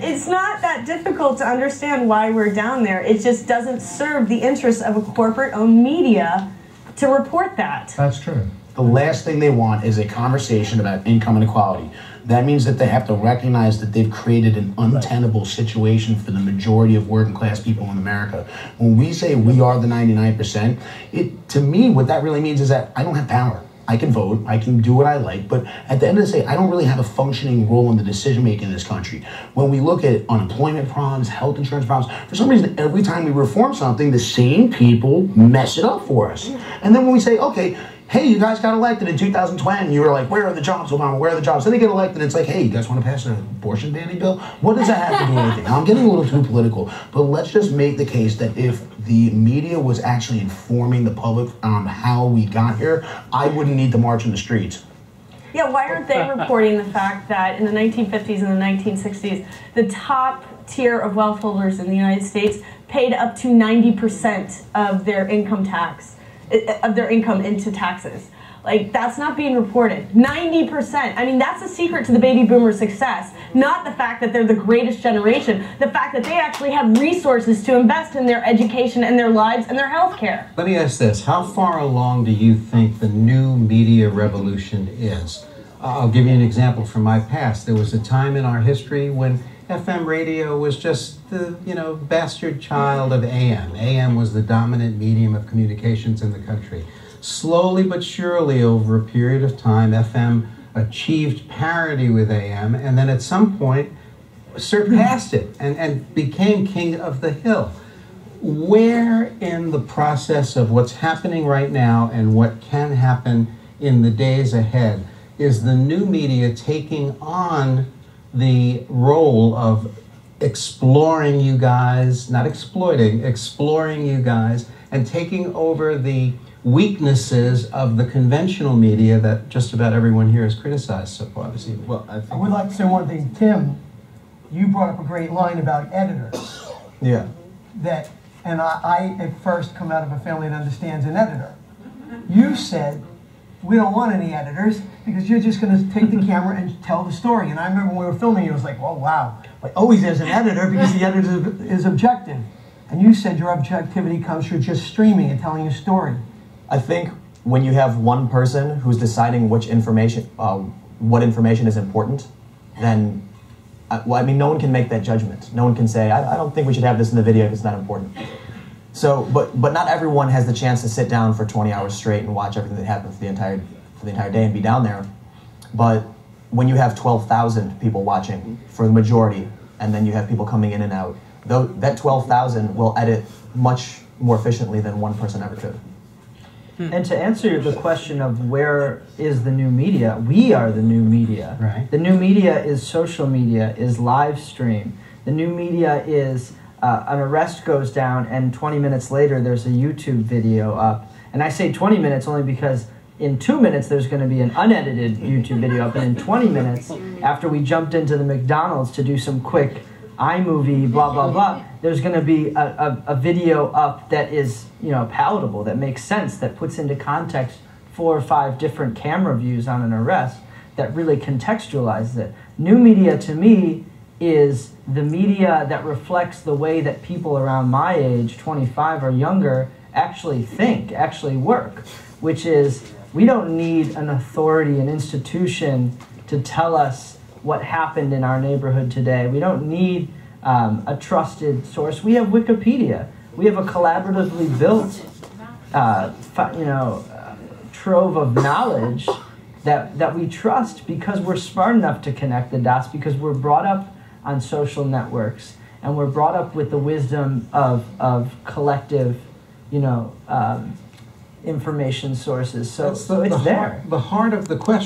It's not that difficult to understand why we're down there. It just doesn't serve the interests of a corporate-owned media to report that. That's true. The last thing they want is a conversation about income inequality. That means that they have to recognize that they've created an untenable situation for the majority of working class people in America. When we say we are the 99%, to me, what that really means is that I don't have power. I can vote, I can do what I like, but at the end of the day, I don't really have a functioning role in the decision making in this country. When we look at unemployment problems, health insurance problems, for some reason, every time we reform something, the same people mess it up for us. And then when we say, okay, hey, you guys got elected in 2020, and you were like, where are the jobs, Obama, where are the jobs? Then they get elected, and it's like, hey, you guys want to pass an abortion banning bill? What does that have to do with anything? Now, I'm getting a little too political, but let's just make the case that if the media was actually informing the public on how we got here, I wouldn't need to march in the streets. Yeah, why aren't they reporting the fact that in the 1950s and the 1960s, the top tier of wealth holders in the United States paid up to 90% of their income into taxes? Like, that's not being reported. 90%. I mean, that's the secret to the baby boomer success. Not the fact that they're the greatest generation. The fact that they actually have resources to invest in their education and their lives and their health care. Let me ask this. How far along do you think the new media revolution is? I'll give you an example from my past. There was a time in our history when FM radio was just the, bastard child of AM. AM was the dominant medium of communications in the country. Slowly but surely, over a period of time, FM achieved parity with AM, and then at some point surpassed it and became king of the hill. Where in the process of what's happening right now and what can happen in the days ahead is the new media taking on the role of exploring you guys, not exploiting, exploring you guys, and taking over the weaknesses of the conventional media that just about everyone here has criticized so far this evening? Well, I would like to say one thing. Tim, you brought up a great line about editors. Yeah. And I at first come out of a family that understands an editor. You said, we don't want any editors because you're just going to take the camera and tell the story. And I remember when we were filming, it was like, oh, wow. But always there's an editor because the editor is objective. And you said your objectivity comes through just streaming and telling a story. I think when you have one person who's deciding which information, what information is important, then, I mean, no one can make that judgment. No one can say, I don't think we should have this in the video if it's not important. So, but not everyone has the chance to sit down for 20 hours straight and watch everything that happens for the entire day and be down there. But when you have 12,000 people watching for the majority, and then you have people coming in and out, that 12,000 will edit much more efficiently than one person ever could. And to answer the question of where is the new media, we are the new media. Right. The new media is social media, is live stream. The new media is an arrest goes down and 20 minutes later there's a YouTube video up. And I say 20 minutes only because in 2 minutes there's going to be an unedited YouTube video up, and in 20 minutes after we jumped into the McDonald's to do some quick iMovie, blah, blah, blah, there's going to be a video up that is, palatable, that makes sense, that puts into context 4 or 5 different camera views on an arrest that really contextualizes it. New media, to me, is the media that reflects the way that people around my age, 25 or younger, actually think, actually work, which is we don't need an authority, an institution to tell us what happened in our neighborhood today. We don't need a trusted source. We have Wikipedia. We have a collaboratively built, trove of knowledge that we trust because we're smart enough to connect the dots, because we're brought up on social networks and we're brought up with the wisdom of collective, information sources. So it's there. The heart of the question.